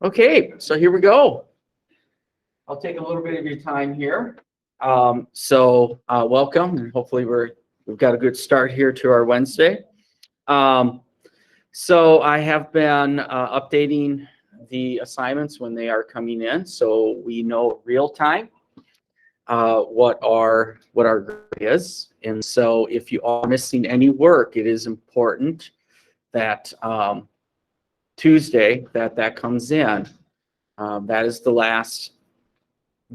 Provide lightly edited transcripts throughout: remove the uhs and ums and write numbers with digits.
Okay, so here we go. I'll take a little bit of your time here. Welcome, and hopefully we've got a good start here to our Wednesday. So I have been updating the assignments when they are coming in, so we know real time what our grade is. And so if you are missing any work, it is important that Tuesday that comes in. That is the last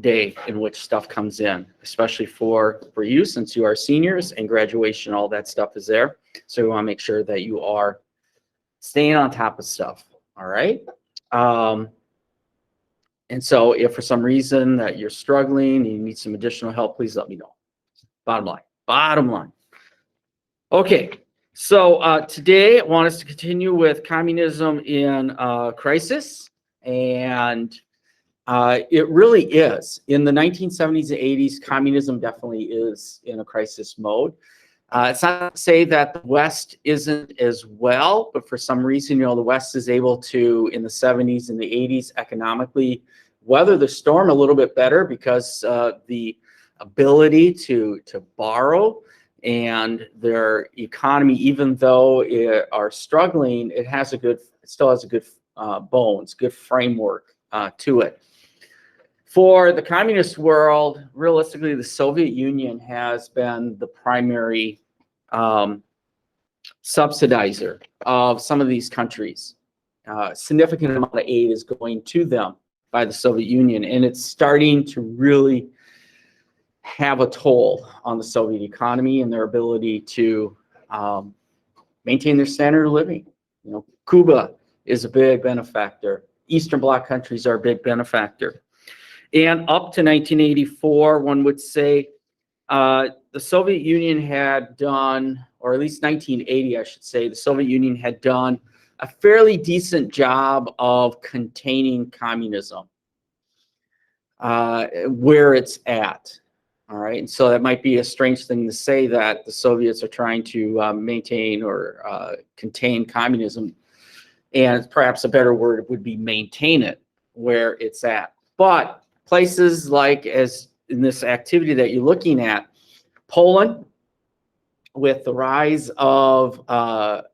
day in which stuff comes in, especially for you, since you are seniors and graduation, all that stuff is there. So we want to make sure that you are staying on top of stuff. All right. And so if for some reason that you're struggling and you need some additional help, please let me know. Bottom line. Okay. So today I want us to continue with communism in crisis. And it really is. In the 1970s and 80s, communism definitely is in a crisis mode. It's not to say that the West isn't as well, but for some reason, the West is able to, in the 70s and the 80s, economically weather the storm a little bit better because the ability to borrow and their economy, even though it are struggling, it still has a good bones, good framework to it. For the communist world, realistically, the Soviet Union has been the primary subsidizer of some of these countries. Significant amount of aid is going to them by the Soviet Union, and it's starting to really have a toll on the Soviet economy and their ability to maintain their standard of living. Cuba is a big benefactor. Eastern Bloc countries are a big benefactor. And up to 1984, one would say the Soviet Union had done, or at least 1980, I should say, the Soviet Union had done a fairly decent job of containing communism where it's at. All right. And so that might be a strange thing to say that the Soviets are trying to maintain or contain communism. And perhaps a better word would be maintain it where it's at. But places like, as in this activity that you're looking at, Poland, with the rise of a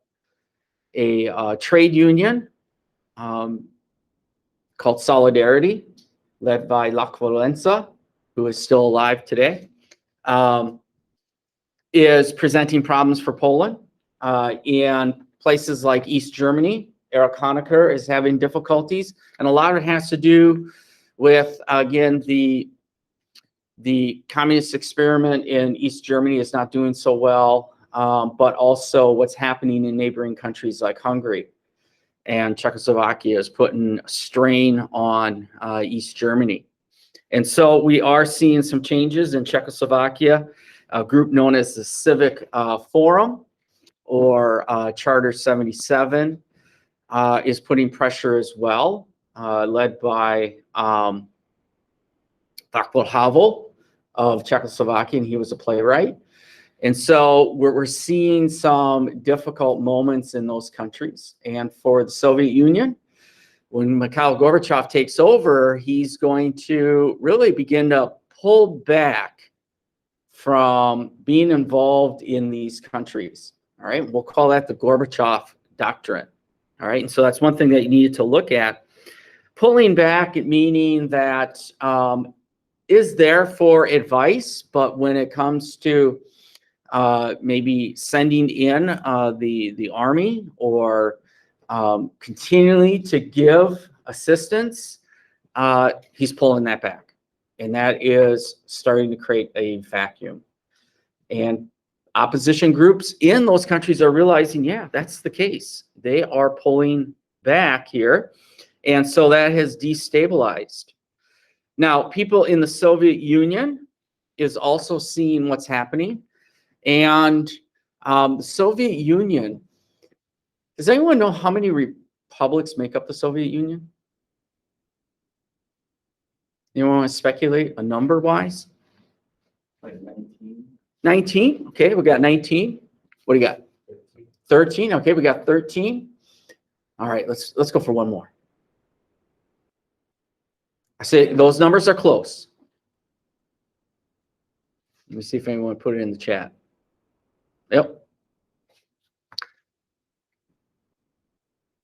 trade union called Solidarity, led by Lech Walesa, who is still alive today, is presenting problems for Poland. In places like East Germany, Erich Honecker is having difficulties, and a lot of it has to do with, again, the communist experiment in East Germany is not doing so well, but also what's happening in neighboring countries like Hungary and Czechoslovakia is putting a strain on East Germany. And so we are seeing some changes in Czechoslovakia. A group known as the Civic Forum, or Charter 77, is putting pressure as well, led by Václav Havel of Czechoslovakia, and he was a playwright. And so we're seeing some difficult moments in those countries. And for the Soviet Union, when Mikhail Gorbachev takes over, he's going to really begin to pull back from being involved in these countries. All right, we'll call that the Gorbachev doctrine. All right, and so that's one thing that you need to look at. Pulling back, meaning that is there for advice, but when it comes to maybe sending in the army or continually to give assistance, he's pulling that back. And that is starting to create a vacuum. And opposition groups in those countries are realizing, yeah, that's the case. They are pulling back here. And so that has destabilized. Now, people in the Soviet Union is also seeing what's happening. And the Soviet Union, does anyone know how many republics make up the Soviet Union? Anyone want to speculate a number-wise? 19. Okay, we got 19. What do you got? 13. Okay, we got 13. All right, let's go for one more. I say those numbers are close. Let me see if anyone put it in the chat. Yep.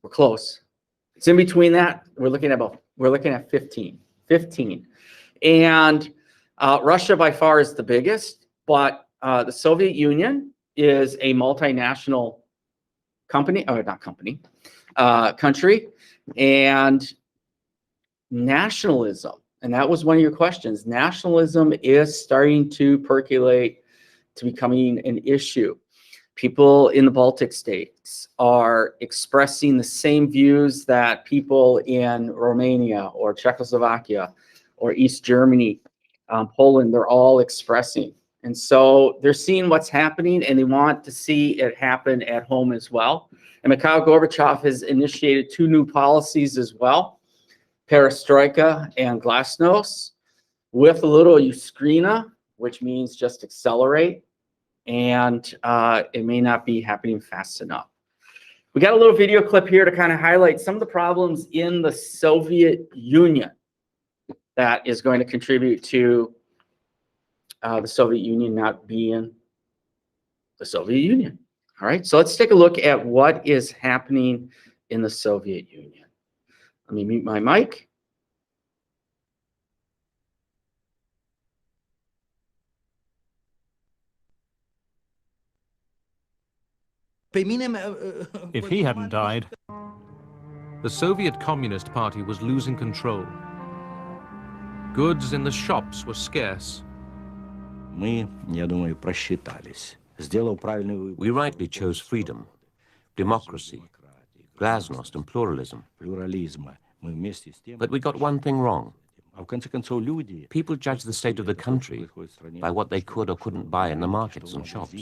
We're close. It's in between that. We're looking at 15. 15. And Russia by far is the biggest, but the Soviet Union is a multinational company, or not company, country, and nationalism, and that was one of your questions. Nationalism is starting to percolate to becoming an issue. People in the Baltic states are expressing the same views that people in Romania or Czechoslovakia or East Germany, Poland, they're all expressing. And so they're seeing what's happening and they want to see it happen at home as well. And Mikhail Gorbachev has initiated 2 new policies as well, Perestroika and Glasnost, with a little Uskrina, which means just accelerate. And it may not be happening fast enough. We got a little video clip here to kind of highlight some of the problems in the Soviet Union that is going to contribute to the Soviet Union not being the Soviet Union. All right, so let's take a look at what is happening in the Soviet Union. Let me mute my mic. If he hadn't died, the Soviet Communist Party was losing control. Goods in the shops were scarce. We rightly chose freedom, democracy, glasnost and pluralism. But we got one thing wrong. People judge the state of the country by what they could or couldn't buy in the markets and shops.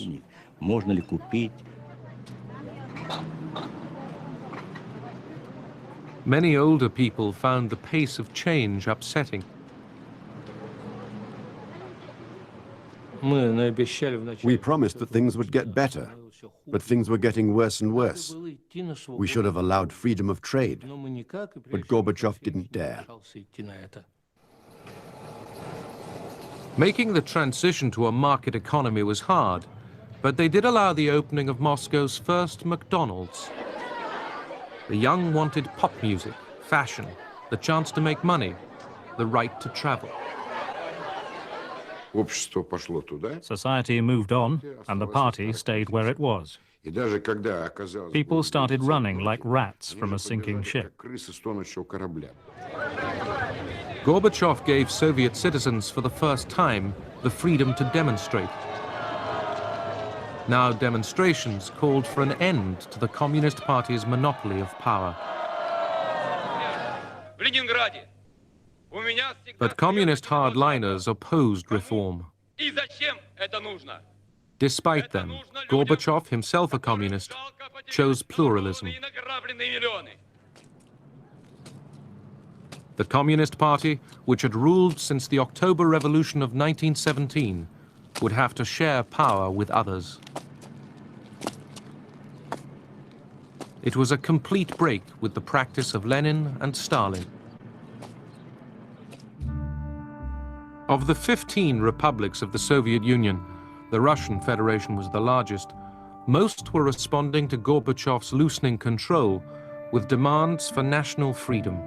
Many older people found the pace of change upsetting. We promised that things would get better, but things were getting worse and worse. We should have allowed freedom of trade, but Gorbachev didn't dare. Making the transition to a market economy was hard, but they did allow the opening of Moscow's first McDonald's. The young wanted pop music, fashion, the chance to make money, the right to travel. society moved on and the party stayed where it was. People started running like rats from a sinking ship. Gorbachev gave Soviet citizens for the first time the freedom to demonstrate. Now demonstrations called for an end to the Communist Party's monopoly of power. But communist hardliners opposed reform. Despite them, Gorbachev, himself a communist, chose pluralism. The Communist Party, which had ruled since the October Revolution of 1917, would have to share power with others. It was a complete break with the practice of Lenin and Stalin. Of the 15 republics of the Soviet Union, the Russian Federation was the largest. Most were responding to Gorbachev's loosening control with demands for national freedom.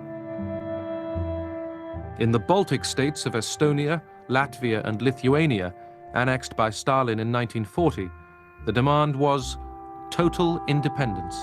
In the Baltic states of Estonia, Latvia, and Lithuania, annexed by Stalin in 1940, the demand was total independence.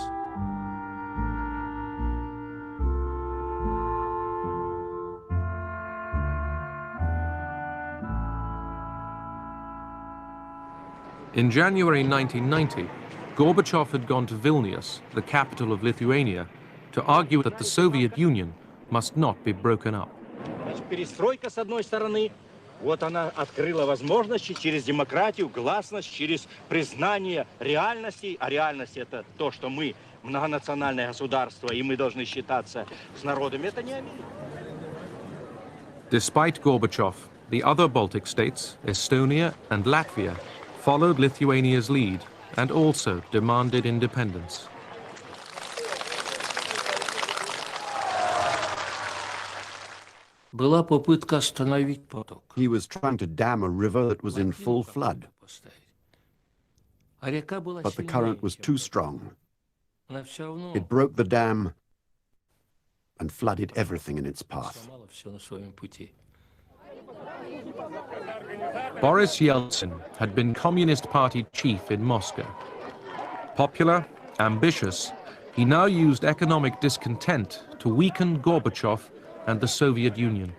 In January 1990, Gorbachev had gone to Vilnius, the capital of Lithuania, to argue that the Soviet Union must not be broken up. Перестройка, с одной стороны, вот она открыла возможности через демократию, гласность, через признание реальности. А реальность — это то, что мы многонациональное государство, и мы должны считаться с народом. Это не Америка. Despite Gorbachev, the other Baltic states, Estonia and Latvia, followed Lithuania's lead and also demanded independence. He was trying to dam a river that was in full flood, but the current was too strong. It broke the dam and flooded everything in its path. Boris Yeltsin had been Communist Party chief in Moscow. Popular, ambitious, he now used economic discontent to weaken Gorbachev and the Soviet Union.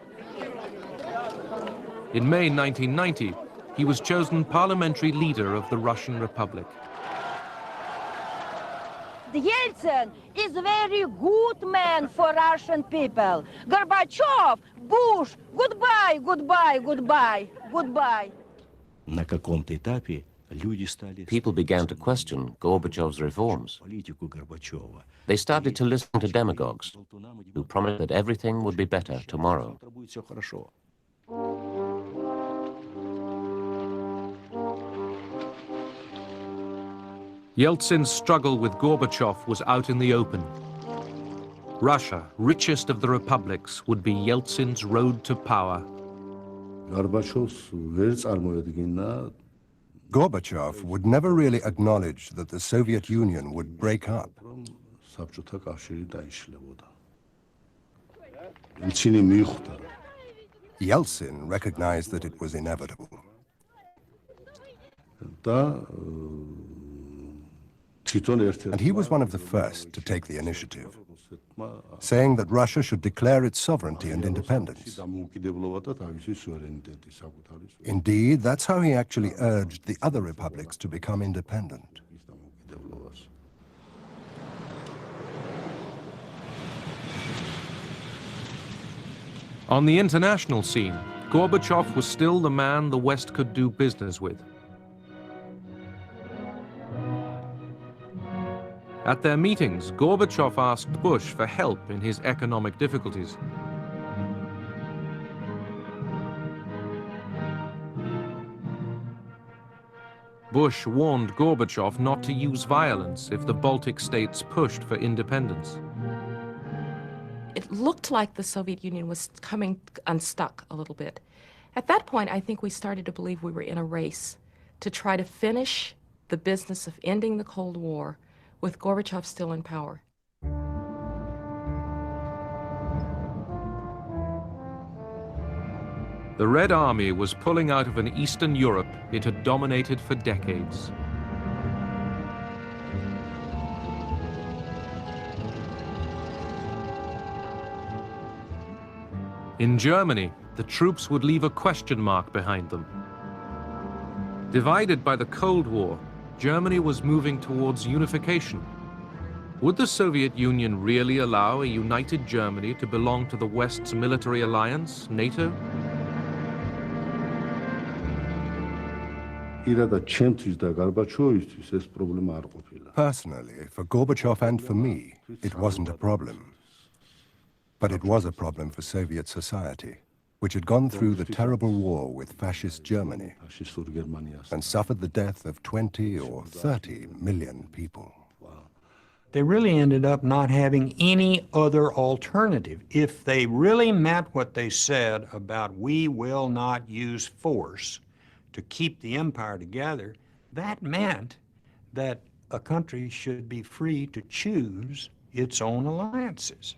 In May 1990, he was chosen parliamentary leader of the Russian Republic. Yeltsin is a very good man for Russian people. Gorbachev, Bush, goodbye, goodbye, goodbye, goodbye. People began to question Gorbachev's reforms. They started to listen to demagogues who promised that everything would be better tomorrow. Yeltsin's struggle with Gorbachev was out in the open. Russia, richest of the republics, would be Yeltsin's road to power. Gorbachev would never really acknowledge that the Soviet Union would break up. Yeltsin recognized that it was inevitable. And he was one of the first to take the initiative, saying that Russia should declare its sovereignty and independence. Indeed, that's how he actually urged the other republics to become independent. On the international scene, Gorbachev was still the man the West could do business with. At their meetings, Gorbachev asked Bush for help in his economic difficulties. Bush warned Gorbachev not to use violence if the Baltic states pushed for independence. It looked like the Soviet Union was coming unstuck a little bit. At that point, I think we started to believe we were in a race to try to finish the business of ending the Cold War with Gorbachev still in power. The Red Army was pulling out of an Eastern Europe it had dominated for decades. In Germany, the troops would leave a question mark behind them. Divided by the Cold War, Germany was moving towards unification. Would the Soviet Union really allow a united Germany to belong to the West's military alliance, NATO? Personally, for Gorbachev and for me, it wasn't a problem. But it was a problem for Soviet society, which had gone through the terrible war with fascist Germany and suffered the death of 20 or 30 million people. They really ended up not having any other alternative. If they really meant what they said about we will not use force to keep the empire together, that meant that a country should be free to choose its own alliances.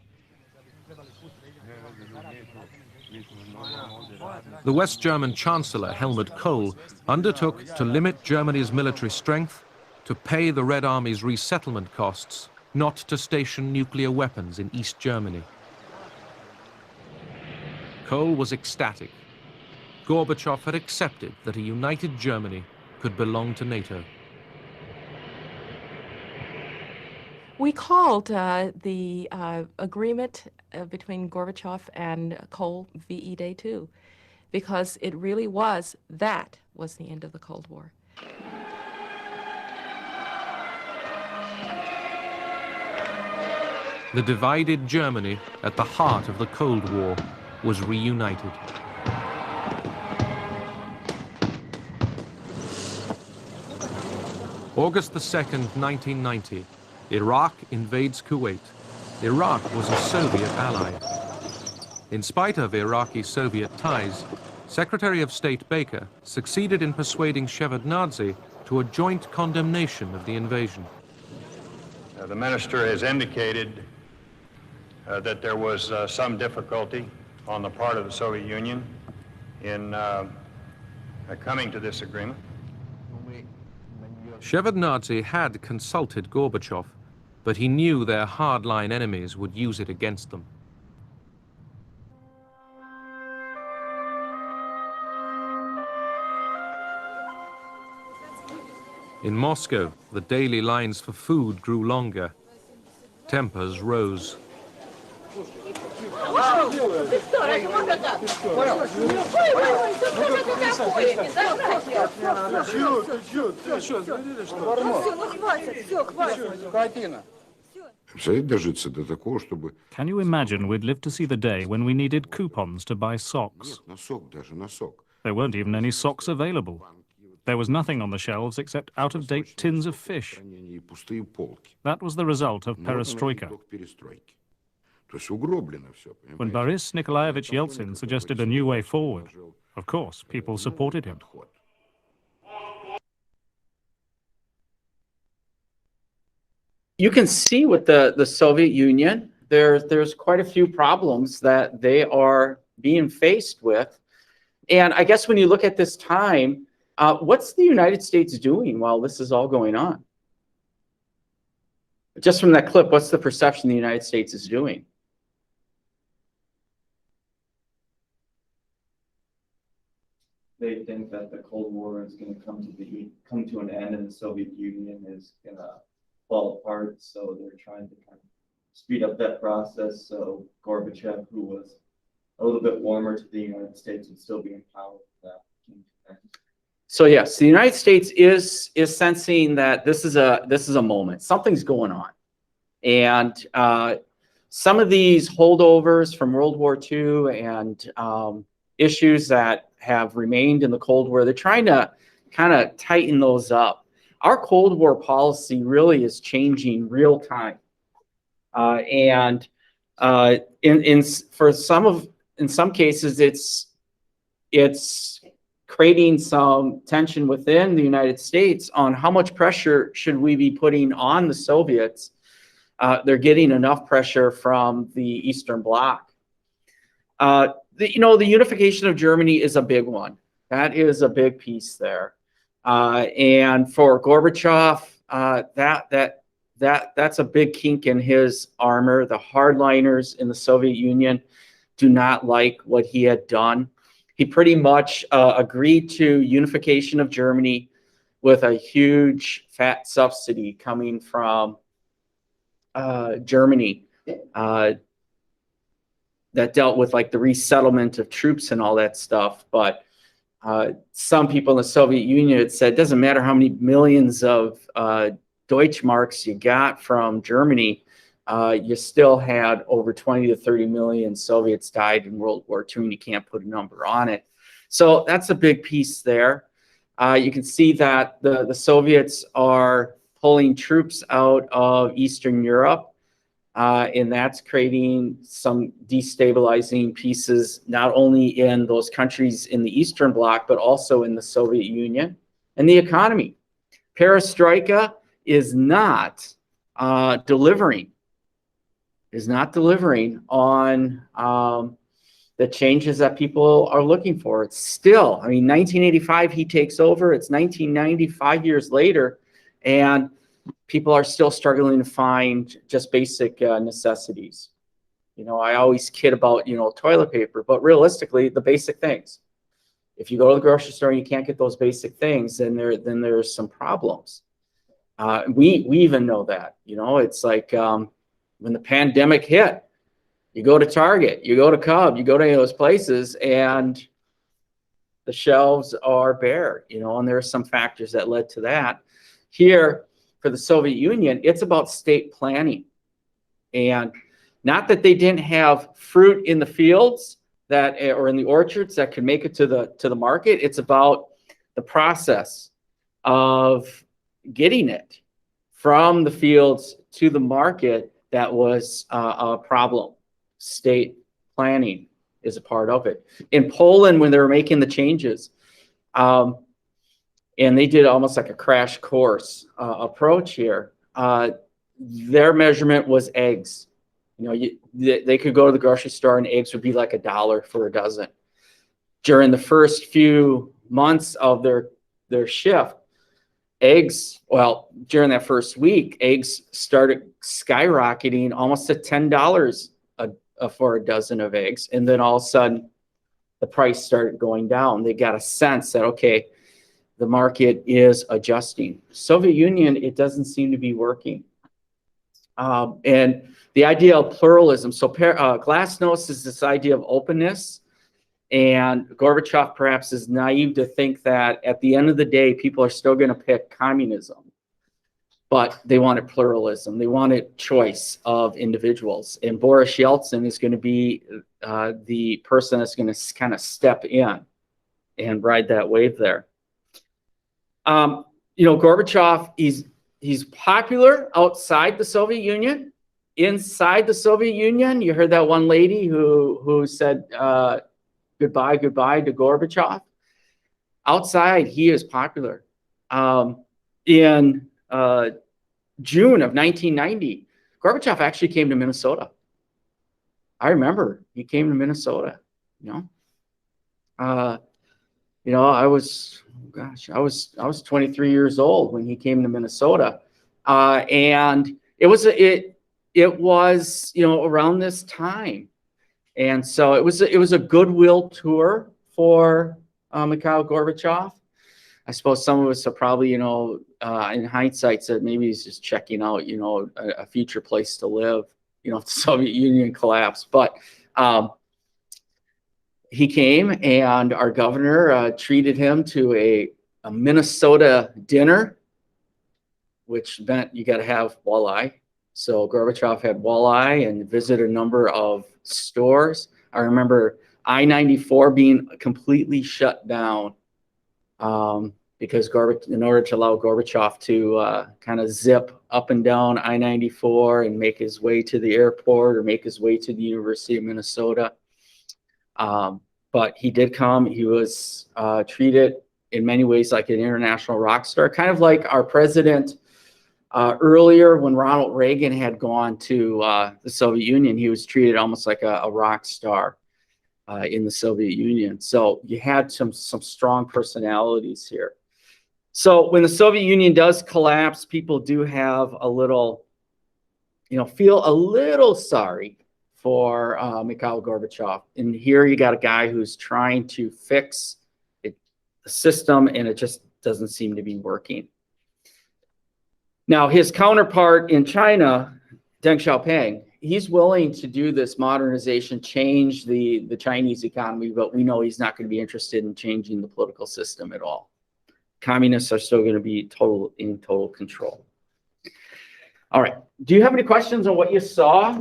The West German Chancellor, Helmut Kohl, undertook to limit Germany's military strength, to pay the Red Army's resettlement costs, not to station nuclear weapons in East Germany. Kohl was ecstatic. Gorbachev had accepted that a united Germany could belong to NATO. We called the agreement between Gorbachev and Kohl VE Day 2, because it really was, that was the end of the Cold War. The divided Germany at the heart of the Cold War was reunited. August the 2nd, 1990, Iraq invades Kuwait. Iraq was a Soviet ally. In spite of Iraqi-Soviet ties, Secretary of State Baker succeeded in persuading Shevardnadze to a joint condemnation of the invasion. The minister has indicated that there was some difficulty on the part of the Soviet Union in coming to this agreement. Shevardnadze had consulted Gorbachev, but he knew their hardline enemies would use it against them. In Moscow, the daily lines for food grew longer. Tempers rose. Can you imagine we'd live to see the day when we needed coupons to buy socks? There weren't even any socks available. There was nothing on the shelves except out-of-date tins of fish. That was the result of perestroika. When Boris Nikolaevich Yeltsin suggested a new way forward, of course, people supported him. You can see with the Soviet Union, there's quite a few problems that they are being faced with. And I guess when you look at this time, what's the United States doing while this is all going on? Just from that clip, what's the perception the United States is doing? They think that the Cold War is going to come to an end and the Soviet Union is going to fall apart. So they're trying to kind of speed up that process. So Gorbachev, who was a little bit warmer to the United States, would still be in power for that. So yes, the United States is sensing that this is a moment. Something's going on, and some of these holdovers from World War II and issues that have remained in the Cold War, they're trying to kind of tighten those up. Our Cold War policy really is changing real time, and in some cases it's creating some tension within the United States on how much pressure should we be putting on the Soviets. They're getting enough pressure from the Eastern Bloc. The unification of Germany is a big one. That is a big piece there. And for Gorbachev, that's a big kink in his armor. The hardliners in the Soviet Union do not like what he had done. He pretty much agreed to unification of Germany with a huge fat subsidy coming from Germany that dealt with like the resettlement of troops and all that stuff. But some people in the Soviet Union had said, it doesn't matter how many millions of Deutschmarks you got from Germany, you still had over 20 to 30 million Soviets died in World War II, and you can't put a number on it. So that's a big piece there. You can see that the Soviets are pulling troops out of Eastern Europe, and that's creating some destabilizing pieces, not only in those countries in the Eastern Bloc, but also in the Soviet Union and the economy. Perestroika is not delivering on the changes that people are looking for. It's still, 1985, he takes over. It's 1990, 5 years later, and people are still struggling to find just basic necessities. I always kid about, toilet paper, but realistically, the basic things. If you go to the grocery store and you can't get those basic things, then there's some problems. We even know that, it's like when the pandemic hit, you go to Target, you go to Cub, you go to any of those places, and the shelves are bare, and there are some factors that led to that. Here, for the Soviet Union, it's about state planning. And not that they didn't have fruit in the fields or in the orchards that could make it to the market. It's about the process of getting it from the fields to the market, that was a problem. State planning is a part of it. In Poland, when they were making the changes, and they did almost like a crash course approach here, their measurement was eggs. You know, they could go to the grocery store and eggs would be like $1 for a dozen. During the first few months of their shift, eggs, well, during that first week, eggs started skyrocketing almost to $10 for a dozen of eggs. And then all of a sudden, the price started going down. They got a sense that, okay, the market is adjusting. Soviet Union, it doesn't seem to be working. And the idea of pluralism, so Glasnost is this idea of openness, and Gorbachev perhaps is naive to think that at the end of the day, people are still going to pick communism, but they wanted pluralism. They wanted choice of individuals. And Boris Yeltsin is going to be the person that's going to kind of step in and ride that wave there. You know, Gorbachev, he's popular outside the Soviet Union. Inside the Soviet Union, you heard that one lady who said goodbye to Gorbachev. Outside, he is popular. In June of 1990, Gorbachev actually came to Minnesota. I remember he came to Minnesota. You know, I was 23 years old when he came to Minnesota, and it was you know, around this time, and so it was a goodwill tour for Mikhail Gorbachev. I suppose some of us are probably, you know, in hindsight said maybe he's just checking out, you know, a future place to live, you know, if the Soviet Union collapsed. But he came, and our governor treated him to a Minnesota dinner, which meant you got to have walleye. So Gorbachev had walleye and visited a number of stores. I remember I-94 being completely shut down because in order to allow Gorbachev to kind of zip up and down I-94 and make his way to the airport or make his way to the University of Minnesota. But he did come. He was treated in many ways like an international rock star, kind of like our president earlier when Ronald Reagan had gone to the Soviet Union. He was treated almost like a rock star in the Soviet Union. So you had some strong personalities here. So when the Soviet Union does collapse, people do have a little, you know, feel a little sorry for Mikhail Gorbachev. And here you got a guy who's trying to fix the system, and it just doesn't seem to be working. Now, his counterpart in China, Deng Xiaoping, he's willing to do this modernization, change the Chinese economy, but we know he's not going to be interested in changing the political system at all. Communists are still going to be in total control. All right. Do you have any questions on what you saw?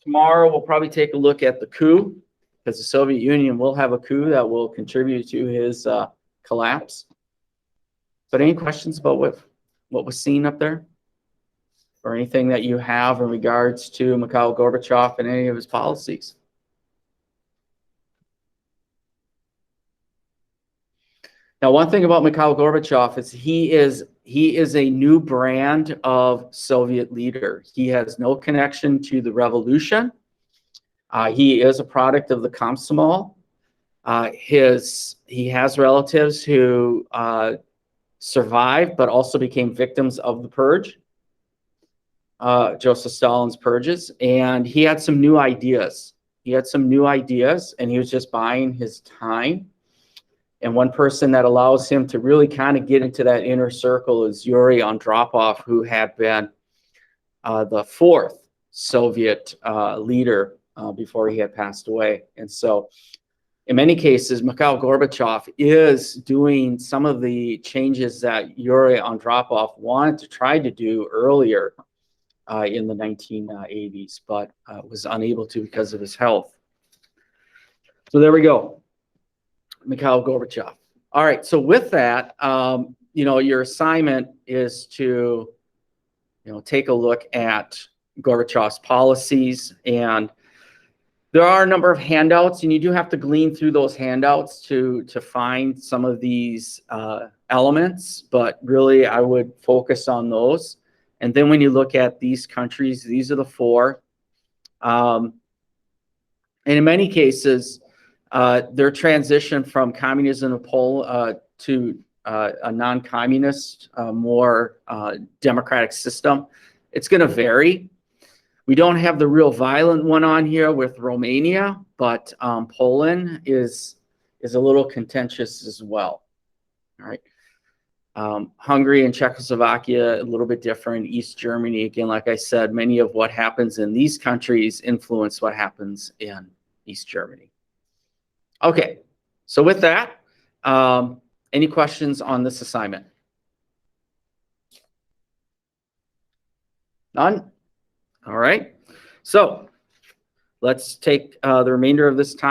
Tomorrow, we'll probably take a look at the coup, because the Soviet Union will have a coup that will contribute to his collapse. But any questions about what was seen up there? Or anything that you have in regards to Mikhail Gorbachev and any of his policies? Now, one thing about Mikhail Gorbachev is he is a new brand of Soviet leader. He has no connection to the revolution. He is a product of the Komsomol. He has relatives who survived, but also became victims of the purge, Joseph Stalin's purges. And he had some new ideas. And he was just buying his time. And one person that allows him to really kind of get into that inner circle is Yuri Andropov, who had been the fourth Soviet leader before he had passed away. And so in many cases, Mikhail Gorbachev is doing some of the changes that Yuri Andropov wanted to try to do earlier in the 1980s, but was unable to because of his health. So there we go. Mikhail Gorbachev. All right, so with that, you know, your assignment is to, you know, take a look at Gorbachev's policies, and there are a number of handouts, and you do have to glean through those handouts to find some of these elements, but really I would focus on those. And then when you look at these countries, these are the four. And in many cases, their transition from communism to a non-communist, more democratic system, it's going to vary. We don't have the real violent one on here with Romania, but Poland is a little contentious as well. All right. Hungary and Czechoslovakia, a little bit different. East Germany, again, like I said, many of what happens in these countries influence what happens in East Germany. Okay, so with that, any questions on this assignment? None? All right, so let's take the remainder of this time